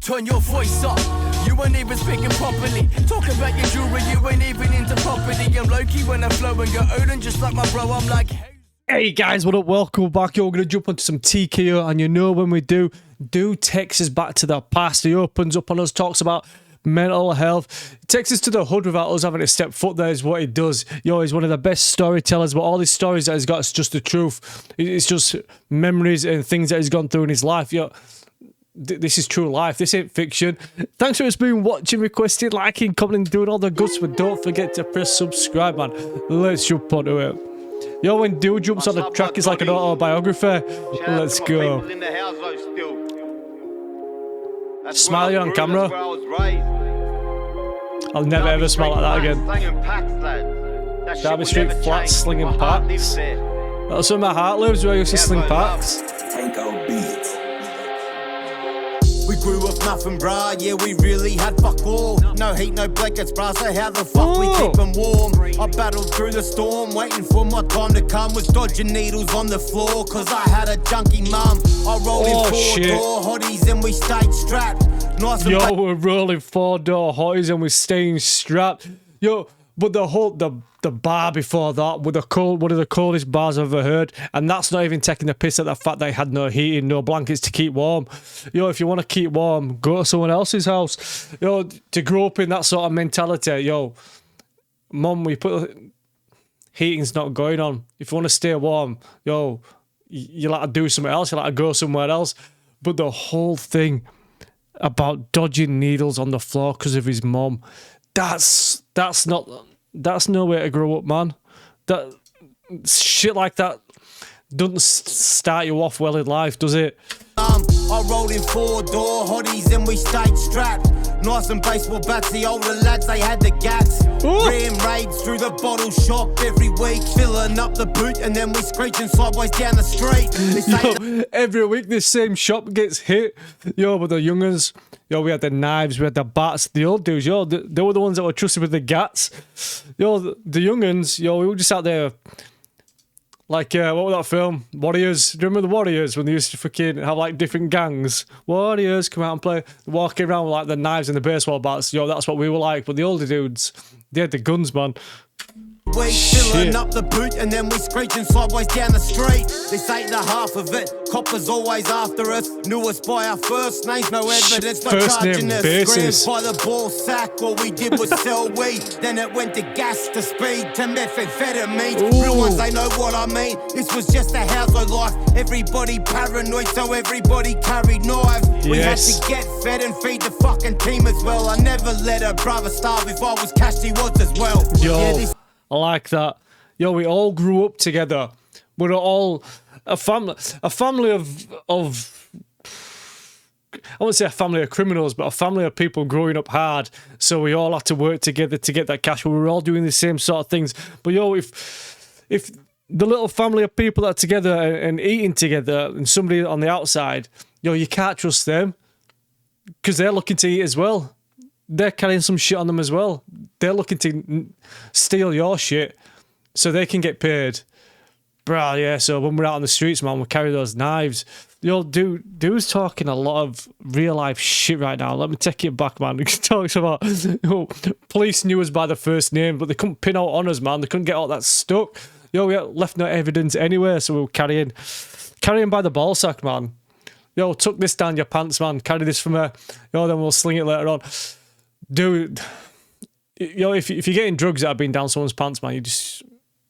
turn your voice up. You ain't even speaking properly. Talk about your jewelry, you ain't even into property. I'm low-key when I flow and go Odin just like my bro. I'm like, hey guys, what up? Welcome back. Yo, we're gonna jump onto some TKO, and you know when we do takes us back to the past. He opens up on us, talks about mental health, takes us to the hood without us having to step foot there is what he does. Yo, he's one of the best storytellers, but all these stories that he's got is just the truth. It's just memories and things that he's gone through in his life. Yo, this is true life. This ain't fiction. Thanks for being watching, requesting, liking, commenting, doing all the good stuff. Don't forget to press subscribe, man. Let's jump onto it. Yo, when dude jumps on the track, it's like an autobiography. Let's go. Smiling on camera. I'll never ever smile like that again. Derby Street flats, slinging packs. That's where my heart lives, where I used to sling packs. TKO beats. We grew up nothing, brah, yeah, we really had fuck all. No heat, no blankets, brah, so how the fuck we keep them warm? I battled through the storm, waiting for my time to come. Was dodging needles on the floor, cause I had a junkie mum. I rolled in four-door hotties and we stayed strapped. Nice. Yo, we're rolling four-door hotties and we're staying strapped. Yo, but the bar before that were one of the coldest bars I've ever heard, and that's not even taking the piss at the fact they had no heating, no blankets to keep warm. Yo, if you want to keep warm, go to someone else's house. Yo, to grow up in that sort of mentality, yo, mum, heating's not going on. If you want to stay warm, yo, you like to do something else, you like to go somewhere else. But the whole thing about dodging needles on the floor because of his mum, that's no way to grow up, man. That shit like that doesn't start you off well in life, does it? I rolled in four-door hotties and we stayed strapped. Nice and baseball bats, the older lads, they had the gats. Ram raids through the bottle shop every week, filling up the boot and then we screeching sideways down the street. Yo, every week this same shop gets hit. Yo, but the young'uns, yo, we had the knives, we had the bats. The old dudes, yo, they were the ones that were trusted with the gats. Yo, the young'uns, yo, we were just out there. Like, what was that film? Warriors. Do you remember the Warriors when they used to fucking have like different gangs? Warriors come out and play, walking around with like the knives and the baseball bats. Yo, that's what we were like. But the older dudes, they had the guns, man. We filling up the boot and then we screeching sideways down the street. This ain't the half of it. Coppers always after us. Knew us by our first names, no evidence, no charging us. Screamed by the ball sack. All we did was sell weed. Then it went to gas, to speed, to methamphetamine. Real ones, they know what I mean. This was just a household life. Everybody paranoid, so everybody carried knives. We had to get fed and feed the fucking team as well. I never let a brother starve. If I was cashed, he was as well. Yo, I like that. Yo, we all grew up together. We're all a family of I won't say a family of criminals, but a family of people growing up hard. So we all had to work together to get that cash. We were all doing the same sort of things. But yo, if the little family of people that are together and eating together, and somebody on the outside, yo, you can't trust them because they're looking to eat as well. They're carrying some shit on them as well. They're looking to steal your shit so they can get paid. Bruh, yeah, so when we're out on the streets, man, we carry those knives. Yo, dude's talking a lot of real-life shit right now. Let me take it back, man. He talks about, yo, police knew us by the first name, but they couldn't pin out on us, man. They couldn't get all that stuck. Yo, we left no evidence anywhere, so we were carrying by the ball sack, man. Yo, tuck this down your pants, man. Carry this from here. Yo, then we'll sling it later on. Dude, yo, if you're getting drugs that have been down someone's pants, man, you just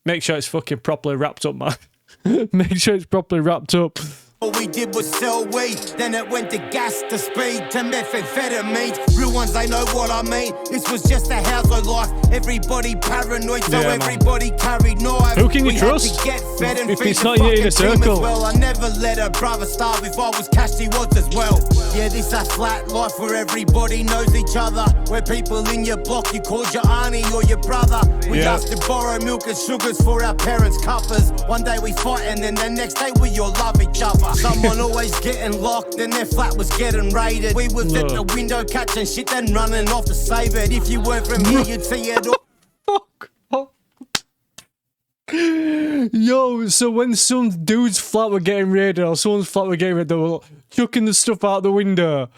make sure it's fucking properly wrapped up, man. Make sure it's properly wrapped up. All we did was sell weed, then it went to gas, to speed, to methamphetamine. Real ones, they know what I mean. This was just a household life. Everybody paranoid, so everybody carried knives. Who can you trust get fed and if it's not you in a circle? Well, I never let a brother starve. If I was cashed, he was as well. Yeah, this a flat life where everybody knows each other. Where people in your block, you called your auntie or your brother. We used to borrow milk and sugars for our parents' cuppers. One day we fight and then the next day we all love each other. Someone always getting locked and their flat was getting raided. We was at the window catching shit then running off to save it. If you weren't from here, you'd see it all. Fuck. Yo, so when some dude's flat were getting raided or someone's flat were getting raided, they were chucking the stuff out the window.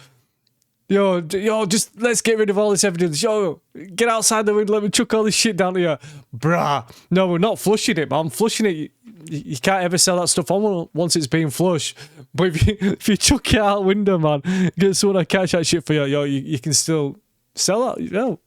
Yo, just let's get rid of all this evidence. Yo, get outside the window, let me chuck all this shit down here. Bruh. No, we're not flushing it, man. Flushing it, you can't ever sell that stuff on once it's being flushed. But if you chuck it out the window, man, get someone to catch that shit for you, you can still sell that.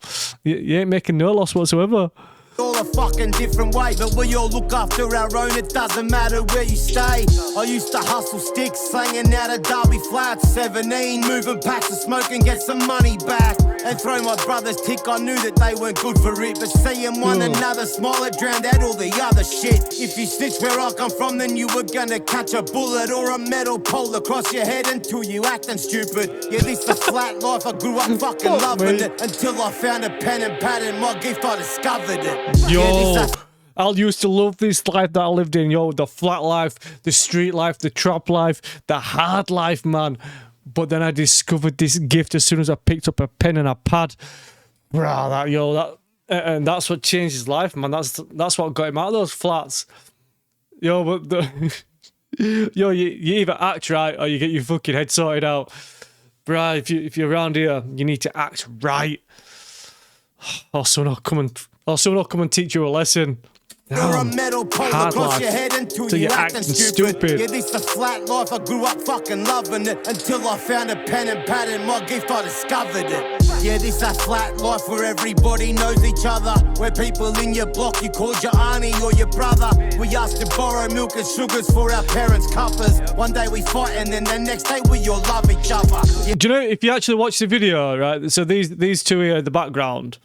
You ain't making no loss whatsoever. All a fucking different way, but we all look after our own, it doesn't matter where you stay. I used to hustle sticks, slanging out of Derby Flats, 17, moving packs of smoke and get some money back. And throw my brother's tick, I knew that they weren't good for it, but seeing one another smile, it drowned out all the other shit. If you snitch where I come from, then you were gonna catch a bullet or a metal pole across your head until you acting stupid. Yeah, this a flat life, I grew up fucking loving it, until I found a pen and pad and my gift, I discovered it. Yo, I used to love this life that I lived in. Yo, the flat life, the street life, the trap life, the hard life, man. But then I discovered this gift as soon as I picked up a pen and a pad. And that's what changed his life, man. That's what got him out of those flats. Yo, but you either act right or you get your fucking head sorted out. Bruh, if you're around here, you need to act right. Or someone will come and teach you a lesson. You're a metal pole across your head until you're acting stupid. Yeah, this a flat life, I grew up fucking loving it, until I found a pen and pad and my gift, I discovered it. Yeah, this a flat life where everybody knows each other, where people in your block you called your auntie or your brother. We asked to borrow milk and sugars for our parents' cuppers. One day we fight and then the next day we all love each other. Yeah. Do you know, if you actually watch the video, right, so these two here in the background,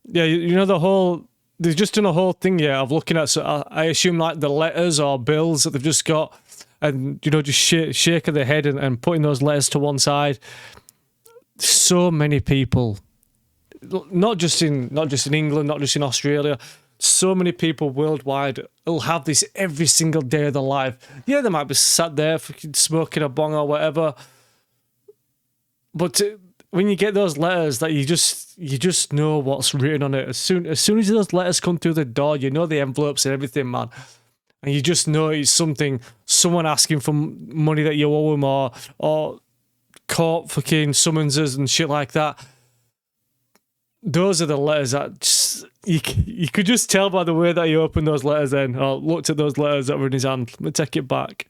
yeah, you know the whole, they've just done a whole thing here of looking at, so I assume like the letters or bills that they've just got, and you know, just shaking their head and putting those letters to one side. So many people, not just in England, not just in Australia, so many people worldwide will have this every single day of their life. Yeah, they might be sat there fucking smoking a bong or whatever, but when you get those letters, that you just know what's written on it. As soon as those letters come through the door, you know the envelopes and everything, man. And you just know it's someone asking for money that you owe them, or court fucking summonses and shit like that. Those are the letters that just, you could just tell by the way that he opened those letters then, or looked at those letters that were in his hand. Let me take it back.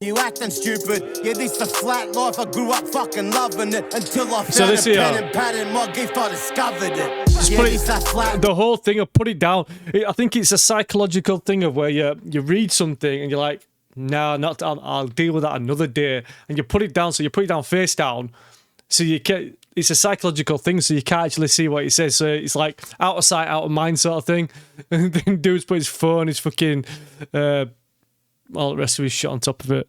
You acting stupid. Yeah, this a flat life, I grew up fucking loving it, until I found a pen and pad and my gift, I discovered it. Just put it, the whole thing of put it down. I think it's a psychological thing of where you read something and you're like, no, I'll deal with that another day, and you put it down, so you put it down face down, so you can't. It's a psychological thing, so you can't actually see what he says. So it's like out of sight, out of mind sort of thing. And then dude's put his phone, his fucking all the rest of his shit on top of it.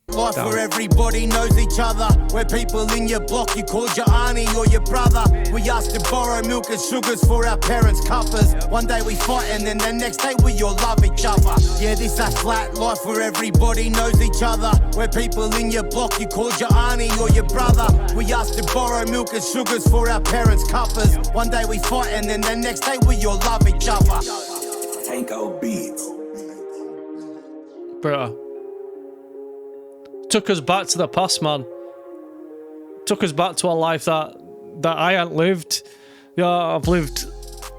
Life where everybody knows each other, where people in your block you called your auntie or your brother. We asked to borrow milk and sugars for our parents' cuppers. One day we fight and then the next day we all love each other. Yeah, this a flat life where everybody knows each other, where people in your block you called your auntie or your brother. We asked to borrow milk and sugars for our parents' cuppers. One day we fight and then the next day we all love each other. TKO beats. Bruh. Took us back to the past, man. Took us back to a life that I hadn't lived. Yeah, I've lived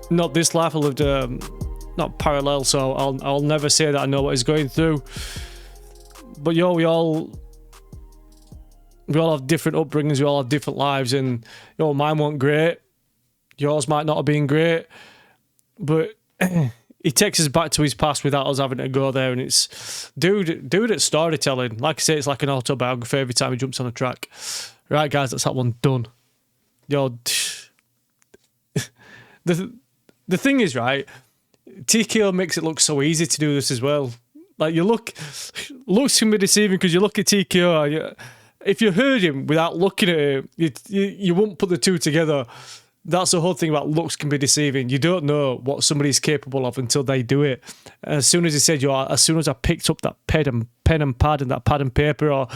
not this life. I lived not parallel, so I'll never say that I know what he's going through. But yo, we all have different upbringings. We all have different lives, and yo, mine weren't great. Yours might not have been great, but he takes us back to his past without us having to go there, and it's dude at storytelling. Like I say, it's like an autobiography every time he jumps on a track. Right, guys, that's that one done. Yo, the thing is, right, TKO makes it look so easy to do this as well. Like, looks can be deceiving, because you look at TKO, if you heard him without looking at him, you won't put the two together. That's the whole thing about looks can be deceiving. You don't know what somebody's capable of until they do it. And as soon as he said, as soon as I picked up that pen and pad and that pad and paper, or,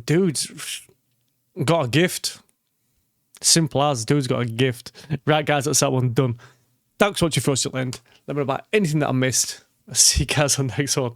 dude's got a gift. Simple as, dude's got a gift. Right, guys, that's that one done. Thanks for watching, First You'll End. Let me know about anything that I missed. I'll see you guys on the next one.